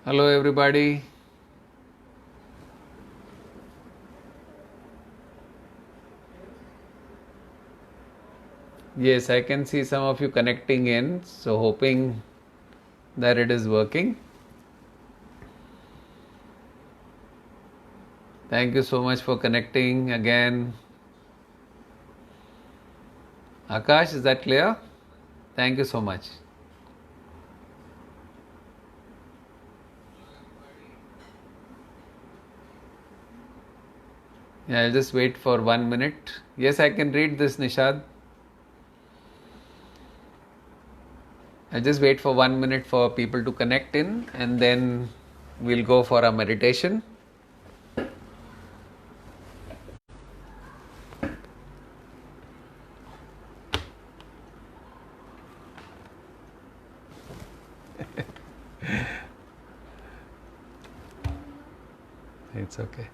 Hello, everybody. Yes, I can see some of you connecting in, so hoping that it is working. Thank you so much for connecting again. Akash, is that clear? Thank you so much. Yeah, I'll just wait for 1 minute. Yes, I can read this, Nishad. I'll just wait for 1 minute for people to connect in, and then we'll go for a meditation. It's okay.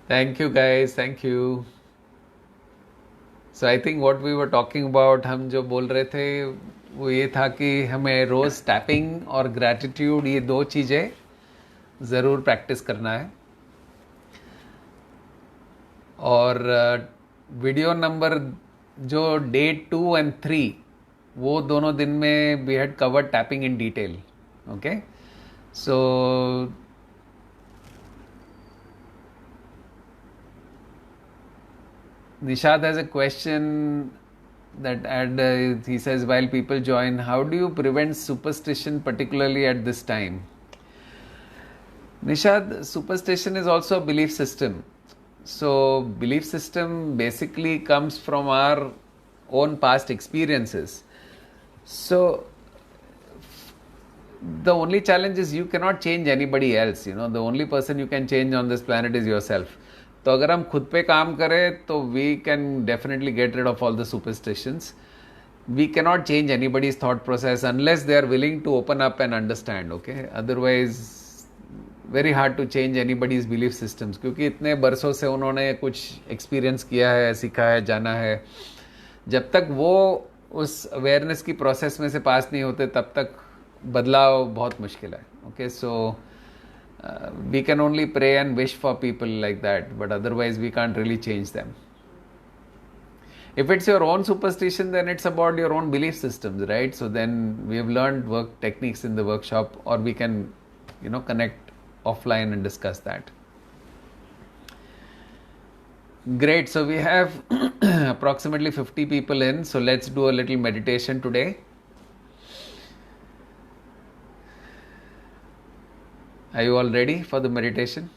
Thank you, guys. Thank you. So I think what we were talking about, हम जो बोल रहे थे वो ये था कि हमें रोज़ टैपिंग और ग्रैटिट्यूड, ये दो चीज़ें ज़रूर प्रैक्टिस करना है. और वीडियो नंबर जो डे 2 और 3, वो दोनों दिन में we had covered tapping in detail. Okay, so Nishad has a question that he says, while people join, how do you prevent superstition, particularly at this time? Nishad, superstition is also a belief system. So, belief system basically comes from our own past experiences. So, the only challenge is you cannot change anybody else. The only person you can change on this planet is yourself. तो अगर हम खुद पे काम करें तो we can definitely get rid of all the superstitions. We cannot change anybody's thought process unless they are willing to open up and understand. Okay, otherwise very hard to change anybody's belief systems, क्योंकि इतने बरसों से उन्होंने कुछ experience किया है, सीखा है, जाना है. जब तक वो उस अवेयरनेस की प्रोसेस में से पास नहीं होते तब तक बदलाव बहुत मुश्किल है. Okay, so we can only pray and wish for people like that, but otherwise we can't really change them. If it's your own superstition, then it's about your own belief systems, right? So then we have learned work techniques in the workshop, or we can connect offline and discuss that. Great. So we have approximately 50 people in, so let's do a little meditation today. Are you all ready for the meditation?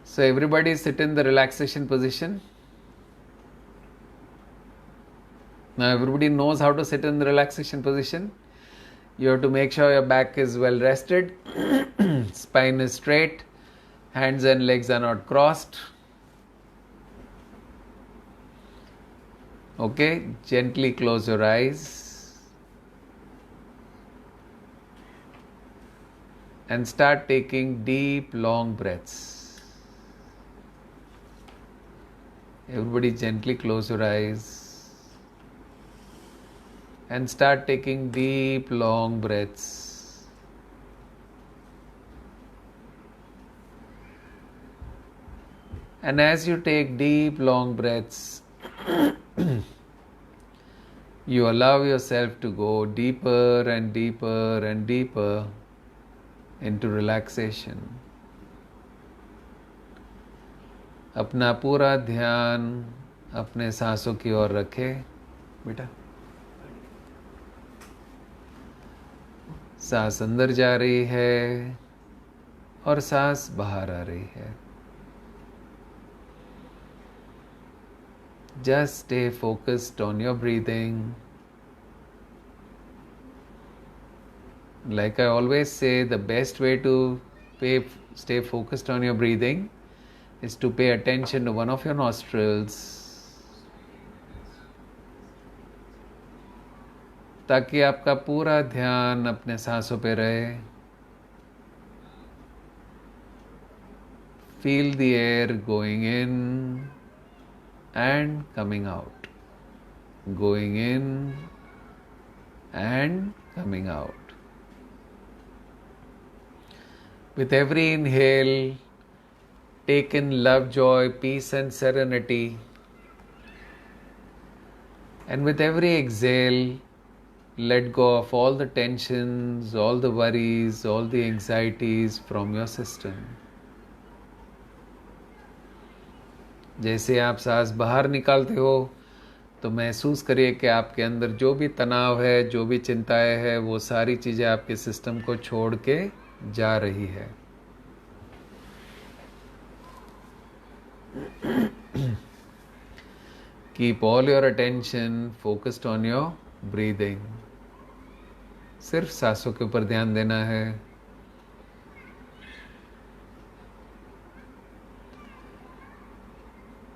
So everybody sit in the relaxation position. Now everybody knows how to sit in the relaxation position. You have to make sure your back is well rested, spine is straight, hands and legs are not crossed. Okay, gently close your eyes and start taking deep, long breaths. Everybody gently close your eyes and start taking deep, long breaths. And as you take deep, long breaths, you allow yourself to go deeper and deeper and deeper into relaxation. अपना पूरा ध्यान अपने सांसों की ओर रखें. बेटा, सांस अंदर जा रही है और सांस बाहर आ रही है. Just stay focused on your breathing. Like I always say, the best way to stay focused on your breathing is to pay attention to one of your nostrils, ताकि आपका पूरा ध्यान अपने सांसों पे रहे. feel the air going in and coming out, going in and coming out. With every inhale, take in love, joy, peace and serenity. And with every exhale, let go of all the tensions, all the worries, all the anxieties from your system. जैसे आप सांस बाहर निकालते हो तो महसूस करिए कि आपके अंदर जो भी तनाव है, जो भी चिंताएं हैं, वो सारी चीज़ें आपके सिस्टम को छोड़ के जा रही है. Keep all your attention focused on your breathing. सिर्फ सांसों के ऊपर ध्यान देना है.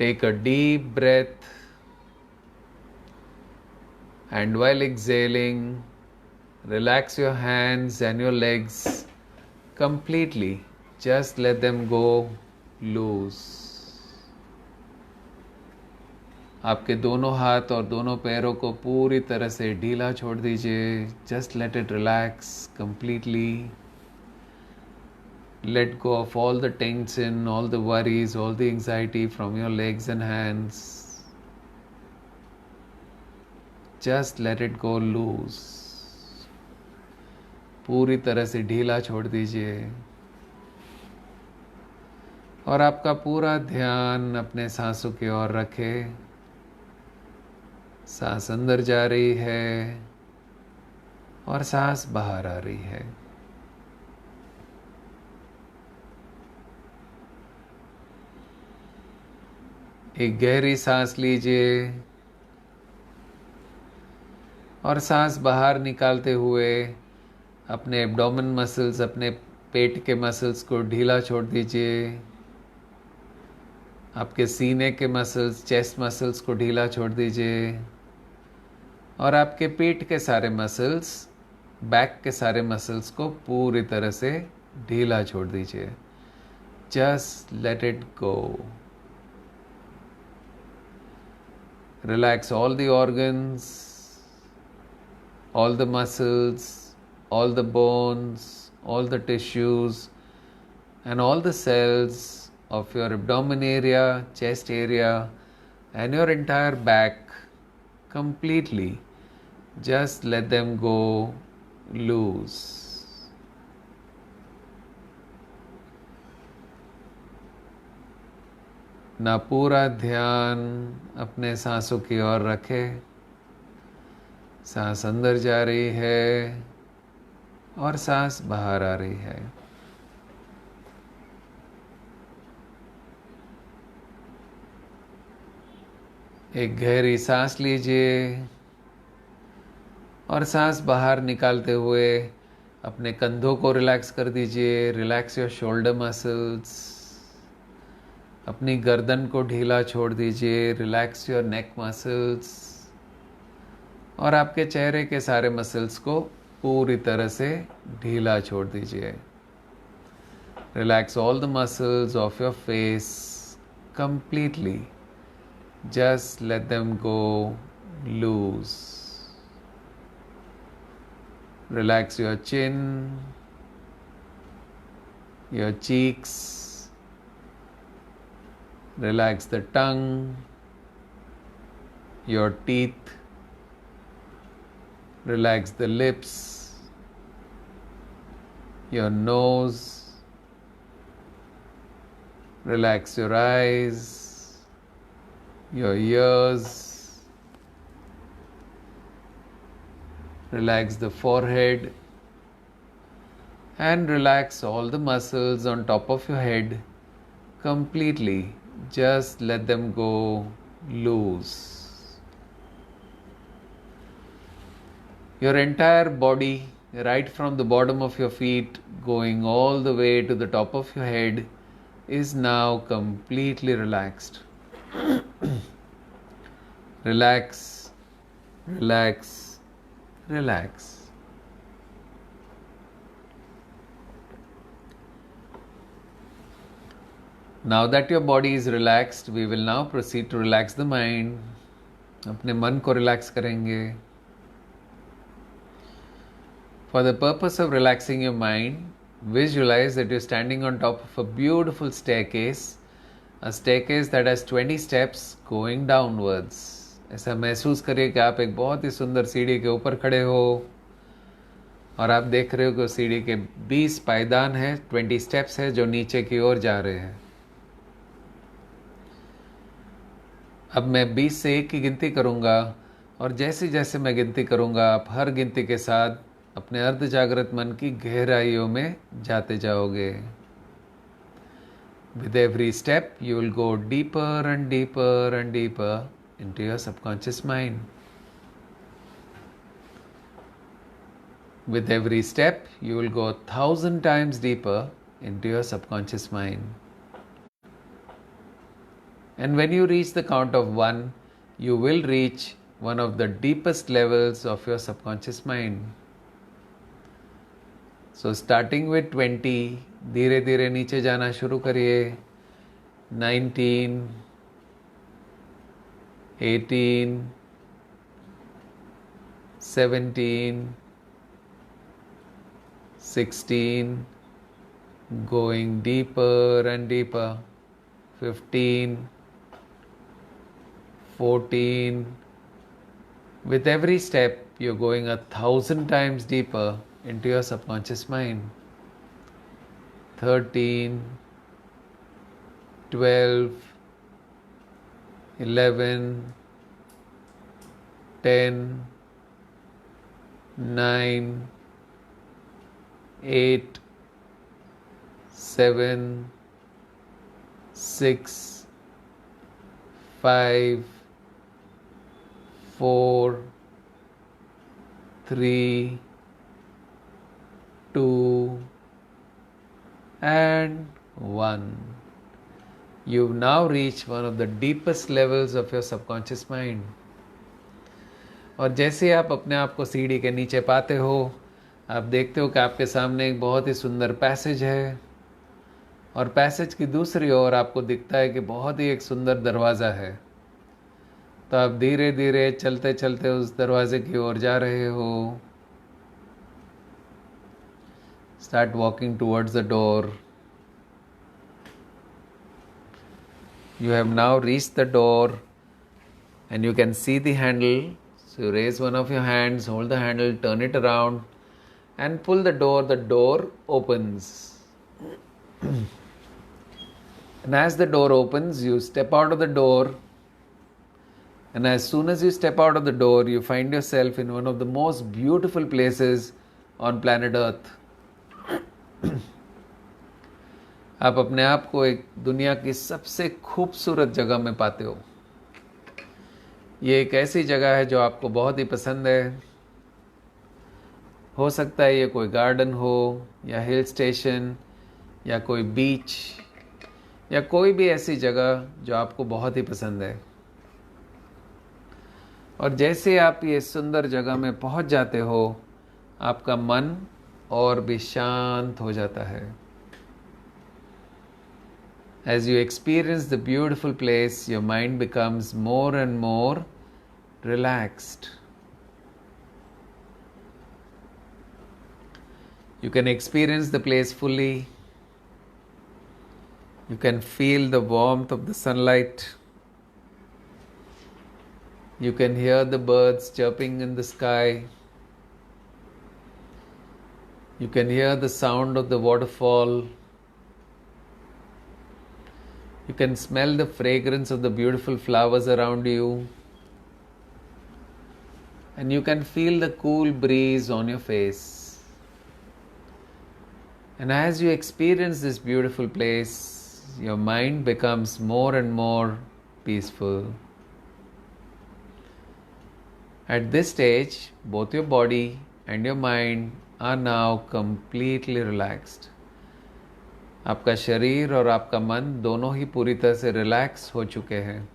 Take a deep breath, and while exhaling, relax your hands and your legs completely. Just let them go loose. आपके दोनों हाथ और दोनों पैरों को पूरी तरह से ढीला छोड़ दीजिए. Just let it relax completely. Let go of all the tension, all the worries, all the anxiety from your legs and hands. Just let it go loose. पूरी तरह से ढीला छोड़ दीजिए. और आपका पूरा ध्यान अपने सांसों की ओर रखें. सांस अंदर जा रही है और सांस बाहर आ रही है. एक गहरी सांस लीजिए और सांस बाहर निकालते हुए अपने एब्डोमेन मसल्स, अपने पेट के मसल्स को ढीला छोड़ दीजिए. आपके सीने के मसल्स, चेस्ट मसल्स को ढीला छोड़ दीजिए. और आपके पेट के सारे मसल्स, बैक के सारे मसल्स को पूरी तरह से ढीला छोड़ दीजिए. Just let it go. Relax all the organs, all the muscles, all the bones, all the tissues, and all the cells of your abdomen area, chest area, and your entire back completely. Just let them go loose. ना पूरा ध्यान अपने सांसों की ओर रखें. सांस अंदर जा रही है और सांस बाहर आ रही है. एक गहरी सांस लीजिए और सांस बाहर निकालते हुए अपने कंधों को रिलैक्स कर दीजिए. Relax your shoulder muscles. अपनी गर्दन को ढीला छोड़ दीजिए. Relax your neck muscles. और आपके चेहरे के सारे मसल्स को पूरी तरह से ढीला छोड़ दीजिए. Relax all the muscles of your face completely. Just let them go loose. Relax your chin, your cheeks. Relax the tongue, your teeth. Relax the lips, your nose. Relax your eyes, your ears. Relax the forehead and relax all the muscles on top of your head completely. Just let them go loose. Your entire body, right from the bottom of your feet going all the way to the top of your head, is now completely relaxed. Relax, relax, relax. Now that your body is relaxed, we will now proceed to relax the mind. अपने मन को relax करेंगे. For the purpose of relaxing your mind, visualize that you're standing on top of a beautiful staircase, a staircase that has 20 steps going downwards. ऐसा महसूस करिए कि आप एक बहुत ही सुंदर सीढ़ी के ऊपर खड़े हो और आप देख रहे हो कि सीढ़ी के 20 पायदान है, 20 स्टेप्स है जो नीचे की ओर जा रहे हैं. अब मैं 20 से 1 की गिनती करूंगा और जैसे जैसे मैं गिनती करूंगा आप हर गिनती के साथ अपने अर्ध जागृत मन की गहराइयों में जाते जाओगे. With every step you will go deeper and deeper and deeper into your subconscious mind. With every step you will go 1,000 times deeper into your subconscious mind. And when you reach the count of 1, you will reach one of the deepest levels of your subconscious mind. So starting with 20, धीरे धीरे नीचे जाना शुरू करिए. 19, 18, 17, 16, going deeper and deeper. 15, 14. With every step, you're going 1,000 times deeper into your subconscious mind. 13, 12, 11, 10, 9, 8, 7, 6, 5, 4, 3, 2, and 1. You've now reached one of the deepest levels of your subconscious mind. और जैसे आप अपने आप को सीढ़ी के नीचे पाते हो, आप देखते हो कि आपके सामने एक बहुत ही सुंदर पैसेज है और पैसेज की दूसरी ओर आपको दिखता है कि बहुत ही एक सुंदर दरवाज़ा है. तो आप धीरे धीरे चलते चलते उस दरवाजे की ओर जा रहे हो. Start walking towards the door. You have now reached the door and you can see the handle. So you raise one of your hands, hold the handle, turn it around and pull the door. The door opens. And as the door opens, you step out of the door. And as soon as you step out of the door, you find yourself in one of the most beautiful places on planet Earth. आप अपने आप को एक दुनिया की सबसे खूबसूरत जगह में पाते हो. ये एक ऐसी जगह है जो आपको बहुत ही पसंद है. हो सकता है ये कोई गार्डन हो या हिल स्टेशन या कोई बीच या कोई भी ऐसी जगह जो आपको बहुत ही पसंद है. और जैसे आप ये सुंदर जगह में पहुंच जाते हो, आपका मन और भी शांत हो जाता है. As you experience the beautiful place, your mind becomes more and more relaxed. You can experience the place fully. You can feel the warmth of the sunlight. You can hear the birds chirping in the sky. You can hear the sound of the waterfall. You can smell the fragrance of the beautiful flowers around you. And you can feel the cool breeze on your face. And as you experience this beautiful place, your mind becomes more and more peaceful. At this stage, both your body and your mind are now completely relaxed. आपका शरीर और आपका मन दोनों ही पूरी तरह से relax हो चुके हैं.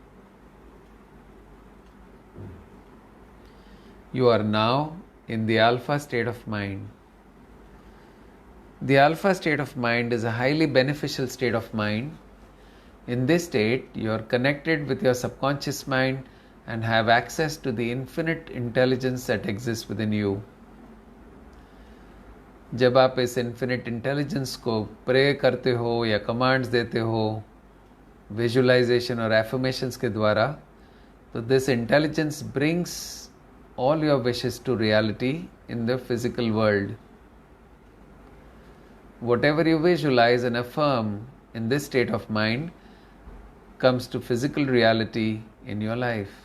You are now in the alpha state of mind. The alpha state of mind is a highly beneficial state of mind In this state, you are connected with your subconscious mind and have access to the infinite intelligence that exists within you. जब आप इस infinite intelligence को pray करते हो या commands देते हो visualisation और एफर्मेशंस के द्वारा, तो this intelligence brings all your wishes to reality in the physical world. Whatever you visualize and affirm in this state of mind comes to physical reality in your life.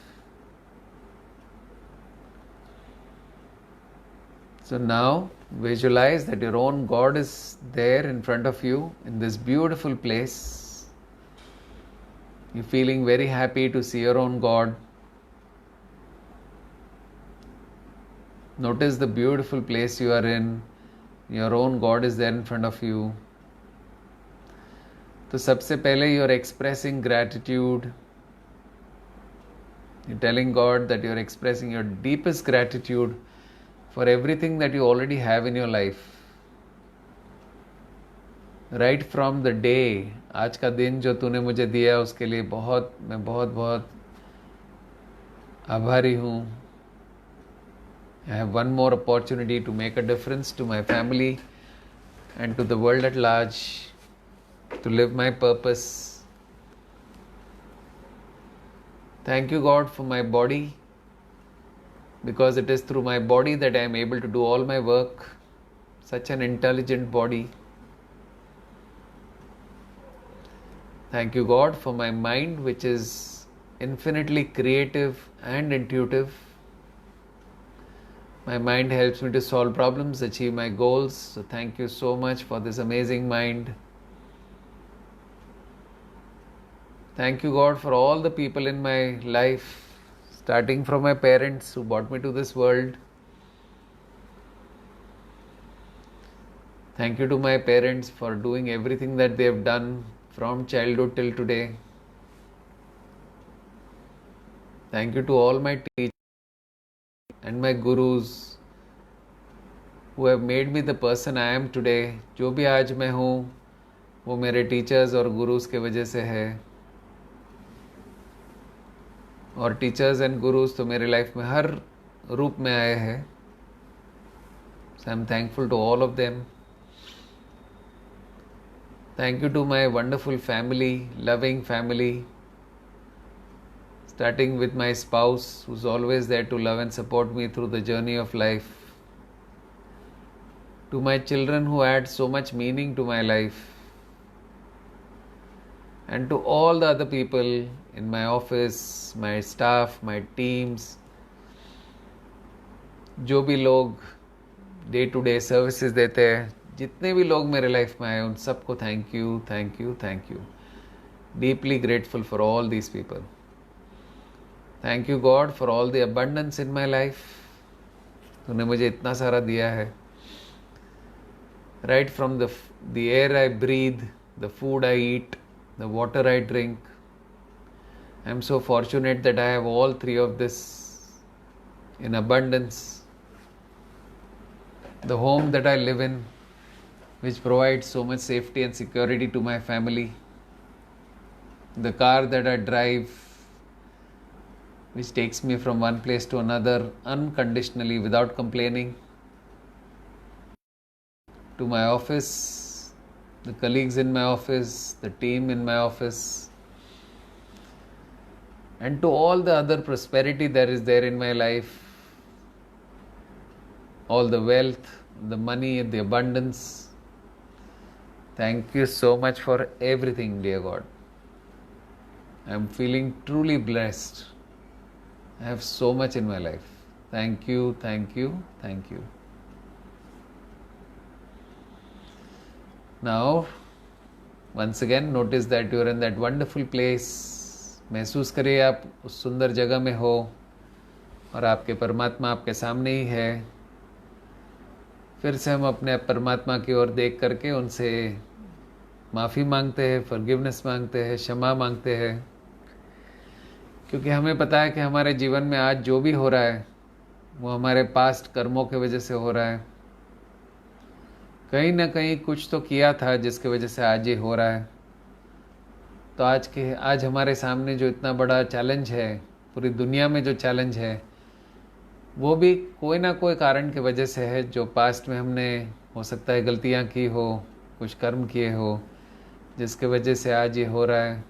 So now visualize that your own God is there in front of you in this beautiful place. You're feeling very happy to see your own God. Notice the beautiful place you are in. Your own God is there in front of you. तो सबसे पहले you are expressing gratitude. You're telling God that you're expressing your deepest gratitude for everything that you already have in your life. Right from the day, आज का दिन जो तूने मुझे दिया उसके लिए मैं बहुत बहुत आभारी हूँ. I have one more opportunity to make a difference to my family and to the world at large, to live my purpose. Thank you, God, for my body, because it is through my body that I am able to do all my work. Such an intelligent body. Thank you, God, for my mind, which is infinitely creative and intuitive. My mind helps me to solve problems, achieve my goals. So thank you so much for this amazing mind. Thank you, God, for all the people in my life, starting from my parents who brought me to this world. Thank you to my parents for doing everything that they have done from childhood till today. Thank you to all my teachers and my gurus who have made me the person I am today. जो भी आज मैं हूँ वो मेरे teachers और गुरुज के वजह से है. और टीचर्स एंड गुरुज तो मेरे लाइफ में हर रूप में आए हैं. So I'm thankful to all of them. Thank you to my wonderful family, loving family, starting with my spouse who's always there to love and support me through the journey of life. To my children who add so much meaning to my life. And to all the other people in my office, my staff, my teams, जो भी लोग day to day services देते हैं, जितने भी लोग मेरे life में आए उन सबको thank you, thank you, thank you. Deeply grateful for all these people. Thank you, God, for all the abundance in my life. तूने मुझे इतना सारा दिया है. Right from the air I breathe, the food I eat, the water I drink. I am so fortunate that I have all three of this in abundance. The home that I live in, which provides so much safety and security to my family. The car that I drive, which takes me from one place to another unconditionally without complaining. To my office, the colleagues in my office, the team in my office, and to all the other prosperity that is there in my life, all the wealth, the money, the abundance. Thank you so much for everything, dear God. I am feeling truly blessed. I have so much in my life. Thank you, thank you, thank you. Now, once again, notice that you are in that wonderful place. महसूस करिए आप उस सुंदर जगह में हो और आपके परमात्मा आपके सामने ही है. फिर से हम अपने परमात्मा की ओर देख करके उनसे माफ़ी मांगते हैं, फॉरगिवनेस मांगते हैं, क्षमा मांगते हैं. क्योंकि हमें पता है कि हमारे जीवन में आज जो भी हो रहा है वो हमारे पास्ट कर्मों की वजह से हो रहा है. कहीं ना कहीं कुछ तो किया था जिसकी वजह से आज ये हो रहा है. तो आज हमारे सामने जो इतना बड़ा चैलेंज है, पूरी दुनिया में जो चैलेंज है, वो भी कोई ना कोई कारण की वजह से है, जो पास्ट में हमने हो सकता है गलतियाँ की हो, कुछ कर्म किए हो, जिसके वजह से आज ये हो रहा है.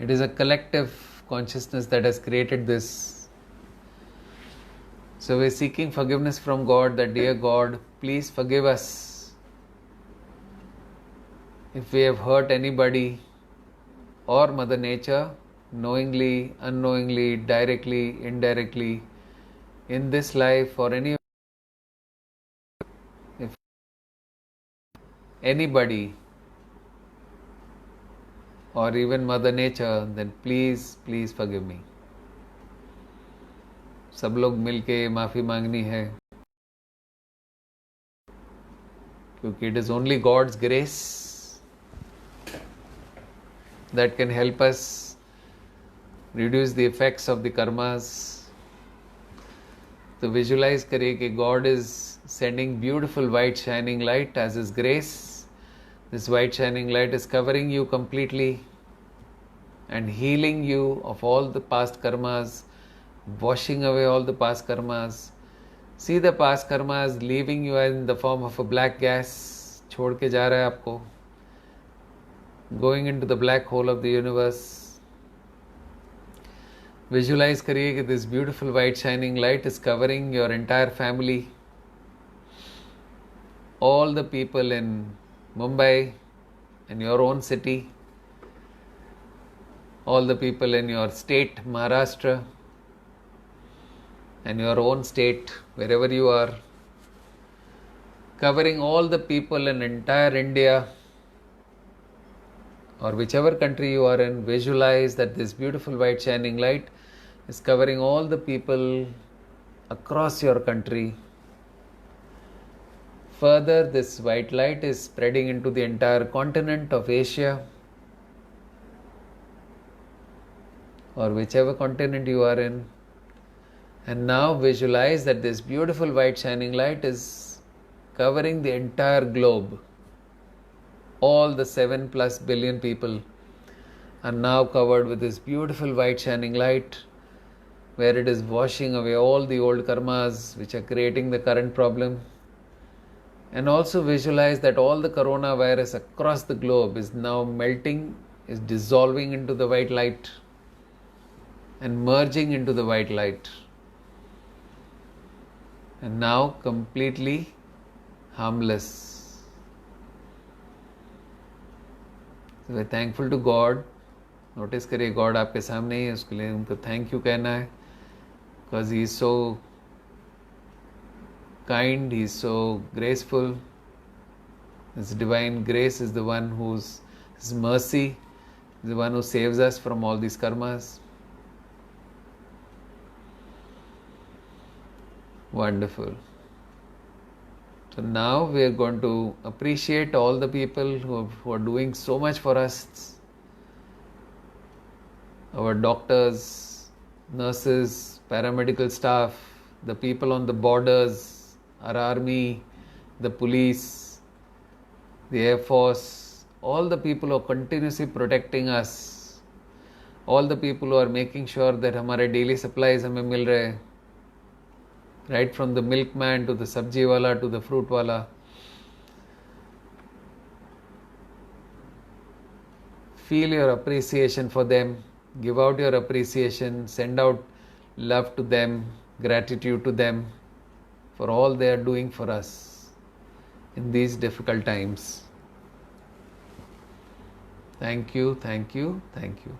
It is a collective consciousness that has created this. So we're seeking forgiveness from God, that dear God, please forgive us if we have hurt anybody or Mother Nature, knowingly, unknowingly, directly, indirectly, in this life, or if anybody or even Mother Nature, then please forgive me. सब लोग मिलके माफ़ी मांगनी है, क्योंकि it is only God's grace that can help us reduce the effects of the karmas. तो visualize करिए कि God is sending beautiful white shining light as His grace. This white shining light is covering you completely and healing you of all the past karmas, washing away all the past karmas. See the past karmas leaving you in the form of a black gas, छोड़ के जा रहा है आपको, going into the black hole of the universe. Visualize करिए कि this beautiful white shining light is covering your entire family, all the people in Mumbai and your own city, all the people in your state, Maharashtra, and your own state, wherever you are, covering all the people in entire India, or whichever country you are in. Visualize that this beautiful white shining light is covering all the people across your country. Further, this white light is spreading into the entire continent of Asia, or whichever continent you are in. And now visualize that this beautiful white shining light is covering the entire globe. All the 7+ billion people are now covered with this beautiful white shining light, where it is washing away all the old karmas which are creating the current problem. And also visualize that all the coronavirus across the globe is now melting, is dissolving into the white light and merging into the white light, and now completely harmless. So we're thankful to God. Notice करिए God आपके सामने ही है, उसके लिए उनको thank you कहना है, because He is so kind, He is so graceful. His divine grace is the one whose His mercy is the one who saves us from all these karmas. Wonderful. So now we are going to appreciate all the people who are doing so much for us. Our doctors, nurses, paramedical staff, the people on the borders, our army, the police, the Air Force, all the people who are continuously protecting us, all the people who are making sure that हमारे daily supplies हमें मिल रहे, right from the milkman to the sabji wala to the fruit wala. Feel your appreciation for them, give out your appreciation, send out love to them, gratitude to them for all they are doing for us in these difficult times. Thank you, thank you, thank you.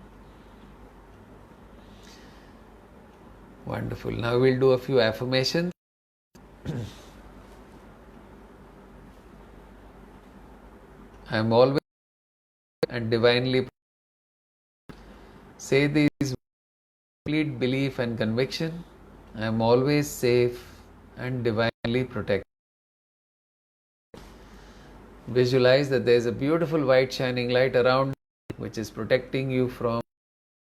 Wonderful. Now we'll do a few affirmations. I am always and divinely. Say these with complete belief and conviction. I am always safe and divinely protected. Visualize that there is a beautiful white shining light around which is protecting you from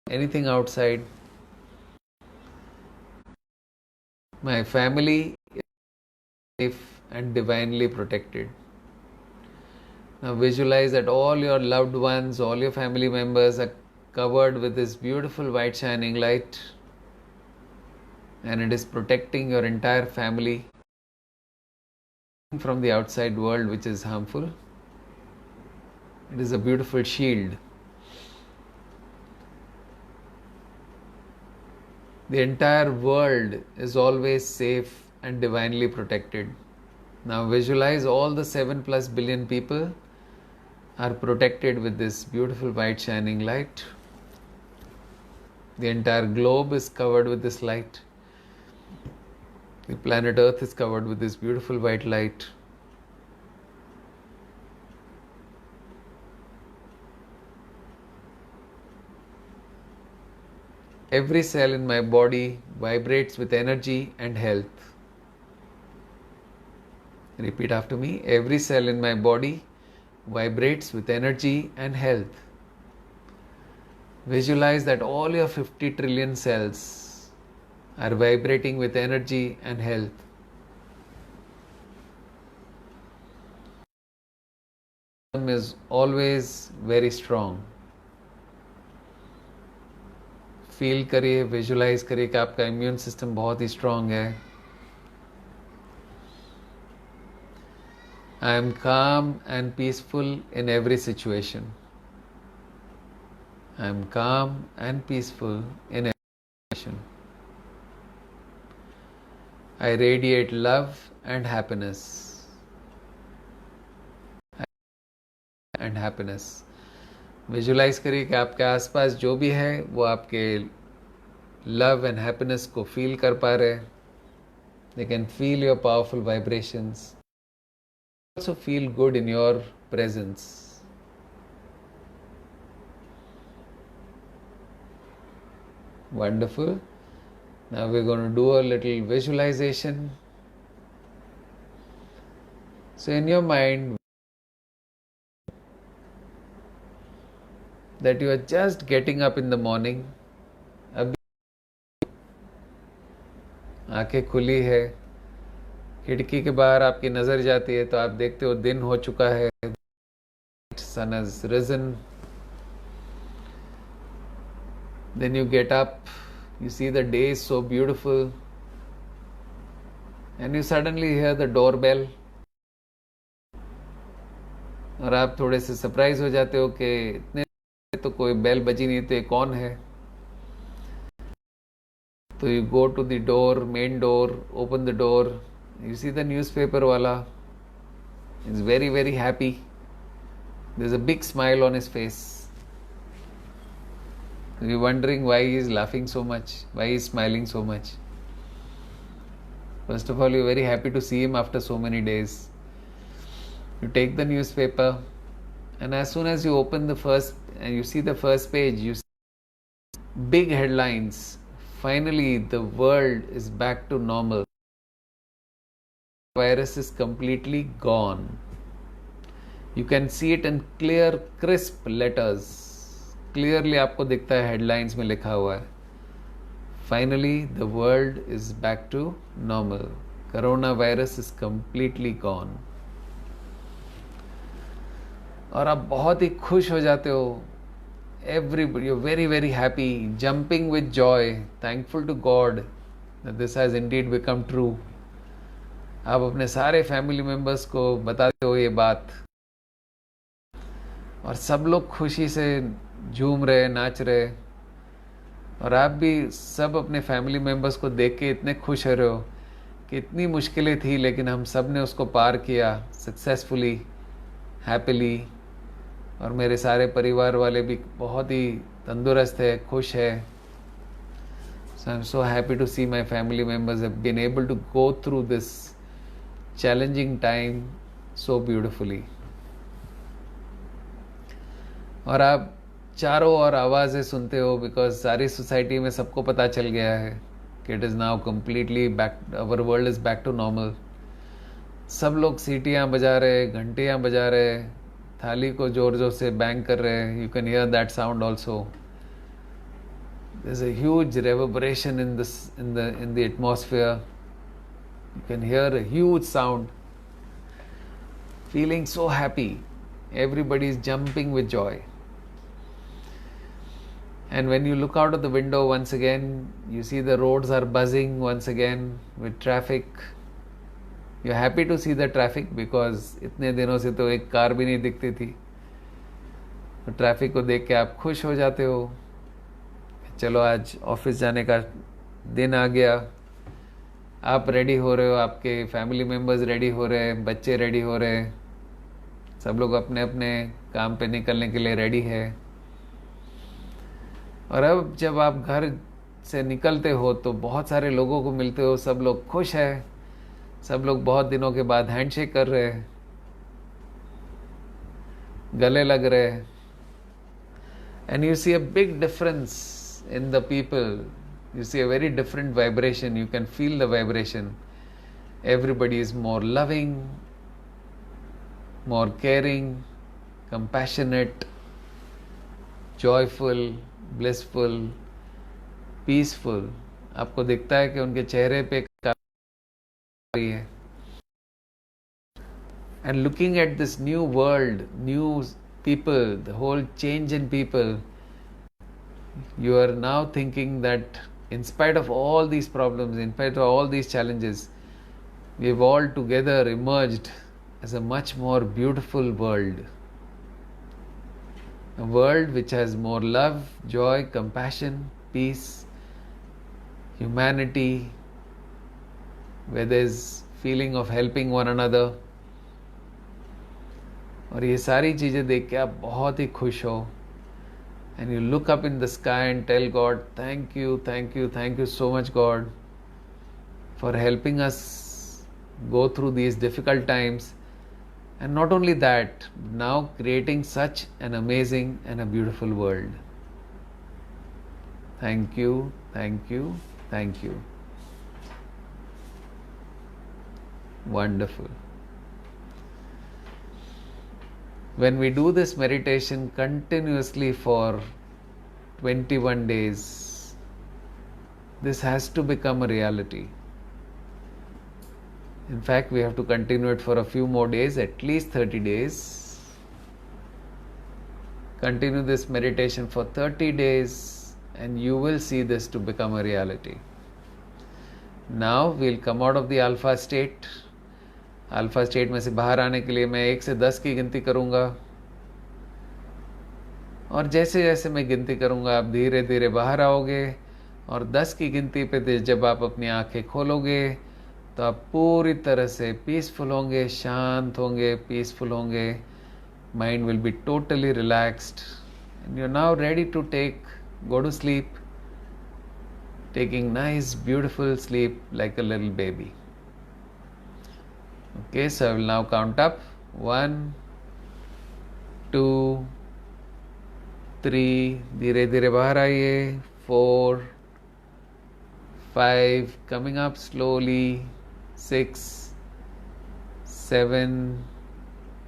anything outside. My family is safe and divinely protected. Now visualize that all your loved ones, all your family members are covered with this beautiful white shining light, and it is protecting your entire family from the outside world which is harmful. It is a beautiful shield. The entire world is always safe and divinely protected. Now visualize all the 7+ billion people are protected with this beautiful white shining light. The entire globe is covered with this light. The planet Earth is covered with this beautiful white light. Every cell in my body vibrates with energy and health. Repeat after me. Every cell in my body vibrates with energy and health. Visualize that all your 50 trillion cells are vibrating with energy and health. Is always very strong. Feel करिए, visualise करिए कि आपका immune system बहुत ही strong है. I am calm and peaceful in every situation. I am calm and peaceful in every situation. I radiate love and happiness. And happiness. Visualise करिए कि आपके आसपास जो भी है वो आपके लव एंड हैप्पीनेस को फील कर पा रहे हैं. They can feel your powerful vibrations. Also feel good in your presence. Wonderful. Now we are going to do a little visualisation. So in your mind that you are just getting up in the morning. अभी आंखें खुली है, खिड़की के बाहर आपकी नजर जाती है तो आप देखते हो दिन हो चुका है. Sun has risen. Then you get up, you see the day is so beautiful, and you suddenly hear the doorbell. और आप थोड़े से सरप्राइज हो जाते हो कि इतने तो कोई बेल बजी नहीं, तो कौन है. तो you go to the door, main door, open the door. You see the newspaper वाला is very very happy. There is a big smile on his face. You wondering why he is laughing so much, why he is smiling so much. First of all you very happy to see him after so many days. You take the newspaper, and as soon as you open the first and you see the first page, you see big headlines. Finally, the world is back to normal. The virus is completely gone. You can see it in clear, crisp letters. Clearly आपको दिखता है, headlines में लिखा हुआ है. Finally, the world is back to normal. Coronavirus is completely gone. और आप बहुत ही खुश हो जाते हो. Everybody, you're very very happy, jumping with joy, thankful to God that this has indeed become true. आप अपने सारे फैमिली मेंबर्स को बताते हो ये बात, और सब लोग खुशी से झूम रहे, नाच रहे. और आप भी सब अपने फैमिली मेंबर्स को देख के इतने खुश हो रहे हो कि इतनी मुश्किलें थी लेकिन हम सब ने उसको पार किया सक्सेसफुली, हैप्पीली. और मेरे सारे परिवार वाले भी बहुत ही तंदुरुस्त है, खुश है. So I am so happy to see my family members have been able to go through this challenging time so beautifully. और आप चारों ओर आवाज़ें सुनते हो, बिकॉज सारी सोसाइटी में सबको पता चल गया है कि it is now completely back, our world is back to normal. सब लोग सीटियाँ बजा रहे, घंटियाँ बजा रहे, थाली को जोर जोर से बैंग कर रहे हैं. You can hear that sound also. There is a huge reverberation in the atmosphere. You can hear a huge sound. Feeling so happy. Everybody is jumping with joy. And when you look out of the window once again, you see the roads are buzzing once again with traffic. You're happy to see the traffic because इतने दिनों से तो एक car भी नहीं दिखती थी. तो ट्रैफिक को देख के आप खुश हो जाते हो. चलो आज ऑफिस जाने का दिन आ गया. आप रेडी हो रहे हो, आपके फैमिली मेम्बर्स रेडी हो रहे हैं, बच्चे रेडी हो रहे हैं, सब लोग अपने अपने काम पे निकलने के लिए रेडी है. और अब जब आप घर से निकलते हो तो बहुत सारे लोगों को मिलते हो, सब लोग खुश है, सब लोग बहुत दिनों के बाद हैंडशेक कर रहे हैं, गले लग रहे हैं. And you see a big difference in the people. You see a very different vibration. You can feel the vibration. Everybody is more loving, more caring, compassionate, joyful, blissful, peaceful. आपको दिखता है कि उनके चेहरे पे काफी है. And looking at this new world, new people, the whole change in people, you are now thinking that in spite of all these problems, in spite of all these challenges, we have all together emerged as a much more beautiful world. A world which has more love, joy, compassion, peace, humanity, where there is feeling of helping one another. और ये सारी चीज़ें देख के आप बहुत ही खुश हो. And you look up in the sky and tell God, thank you, thank you, thank you so much, God, for helping us go through these difficult times. And not only that, now creating such an amazing and a beautiful world. Thank you, thank you, thank you. Wonderful. When we do this meditation continuously for 21 days, this has to become a reality. In fact, we have to continue it for a few more days, at least 30 days. Continue this meditation for 30 days and you will see this to become a reality. Now we'll come out of the alpha state. Alpha state में से बाहर आने के लिए मैं 1 से 10 की गिनती करूँगा और जैसे जैसे मैं गिनती करूँगा आप धीरे धीरे बाहर आओगे. और 10 की गिनती पे जब आप अपनी आंखें खोलोगे तो आप पूरी तरह से पीसफुल होंगे, शांत होंगे, पीसफुल होंगे. Mind will be totally relaxed and you are now ready to go to sleep, taking nice beautiful sleep like a little baby. Okay, so I will now count up. 1, 2, 3, धीरे धीरे बाहर आइए. 4, 5, coming up slowly. 6, 7.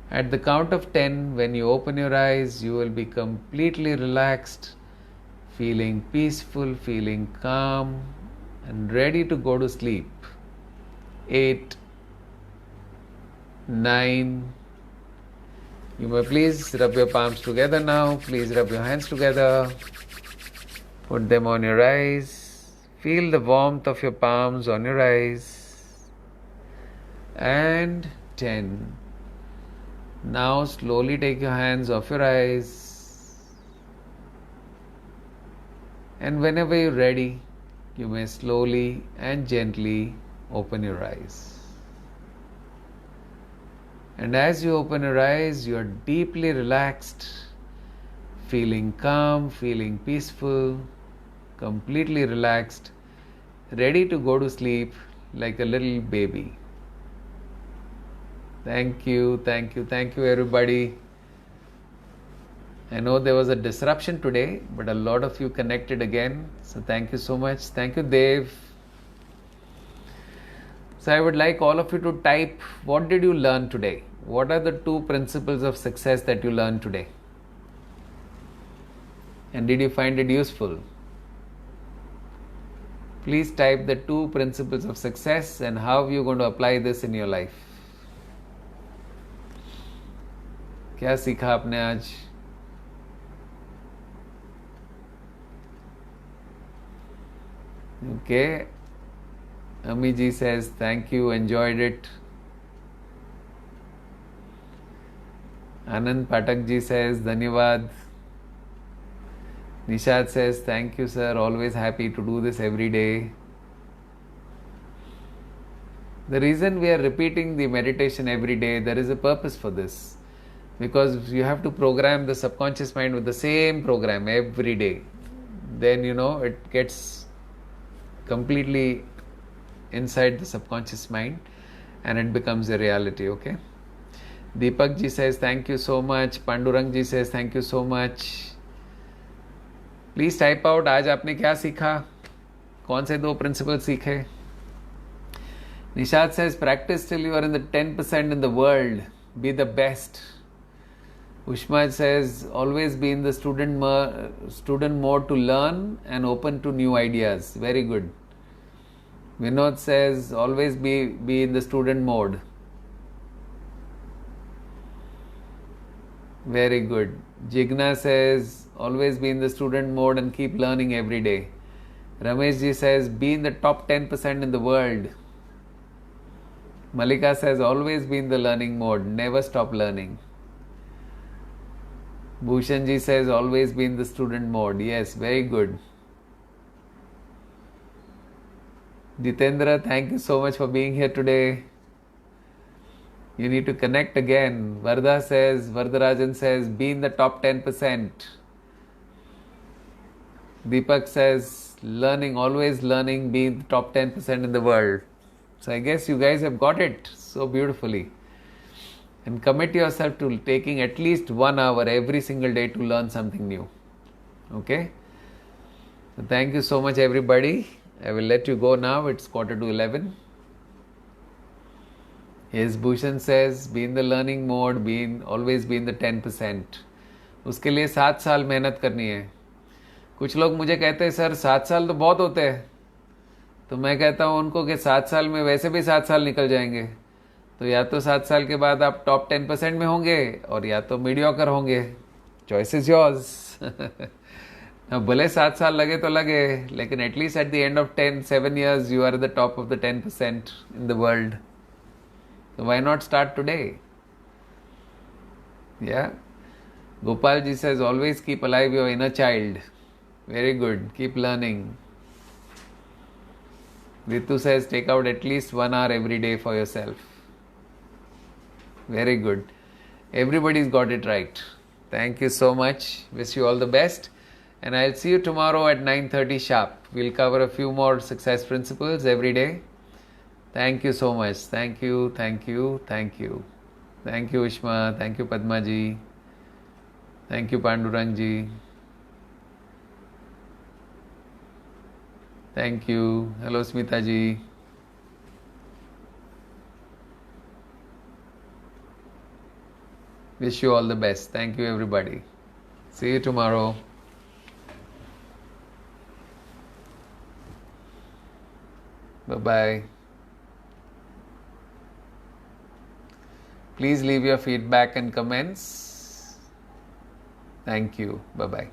At the count of 10, when you open your eyes, you will be completely relaxed, feeling peaceful, feeling calm, and ready to go to sleep. 8, 9. You may please rub your palms together now. Please rub your hands together. Put them on your eyes. Feel the warmth of your palms on your eyes. And 10. Now slowly take your hands off your eyes. And whenever you're ready, you may slowly and gently open your eyes. And as you open your eyes, you are deeply relaxed, feeling calm, feeling peaceful, completely relaxed, ready to go to sleep like a little baby. Thank you, thank you, thank you everybody. I know there was a disruption today, but a lot of you connected again. So thank you so much. Thank you, Dev. So I would like all of you to type, what did you learn today? What are the 2 principles of success that you learned today? And did you find it useful? Please type the 2 principles of success and how you're going to apply this in your life. क्या सीखा आपने आज? Okay. Amiji says, thank you, enjoyed it. Anand Patak ji says, Dhanyavad. Nishad says, thank you, sir. Always happy to do this every day. The reason we are repeating the meditation every day, there is a purpose for this. Because you have to program the subconscious mind with the same program every day. Then, it gets completely inside the subconscious mind and it becomes a reality, okay? Deepak ji says, thank you so much. Pandurang ji says, thank you so much. Please type out, आज आपने क्या सीखा? कौन से 2 principles सीखे? Nishad says, practice till you are in the 10% in the world. Be the best. Ushma says, always be in the student mode to learn and open to new ideas. Very good. Vinod says, always be in the student mode. Very good. Jigna says, always be in the student mode and keep learning every day. Ramesh ji says, be in the top 10% in the world. Malika says, always be in the learning mode. Never stop learning. Bhushan ji says, always be in the student mode. Yes, very good. Jitendra, thank you so much for being here today. You need to connect again. Vardarajan says, be in the top 10%. Deepak says, learning, always learning, be in the top 10% in the world. So I guess you guys have got it so beautifully. And commit yourself to taking at least 1 hour every single day to learn something new. Okay? So thank you so much, everybody. I will let you go now. It's 11:45. Yes, Bhushan says, be in the learning mode, always be in the 10%. उसके लिए 7 साल मेहनत करनी है. कुछ लोग मुझे कहते हैं, सर 7 साल तो बहुत होते हैं. तो मैं कहता हूँ उनको कि 7 साल में वैसे भी 7 साल निकल जाएंगे. तो या तो 7 साल के बाद आप टॉप 10% में होंगे और या तो मीडियोकर होंगे. Choice is yours. भले 7 साल लगे तो लगे, लेकिन at least at the end of 7 years you are at the top of the 10% in the world. So why not start today? Yeah. Gopal ji says, always keep alive your inner child. Very good. Keep learning. Ritu says, take out at least 1 hour every day for yourself. Very good. Everybody's got it right. Thank you so much. Wish you all the best. And I'll see you tomorrow at 9:30 sharp. We'll cover a few more success principles every day. Thank you so much. Thank you, thank you, thank you. Thank you, Ishma. Thank you, Padma ji. Thank you, Pandurang ji. Thank you. Hello, Smita ji. Wish you all the best. Thank you, everybody. See you tomorrow. Bye-bye. Please leave your feedback and comments. Thank you. Bye-bye.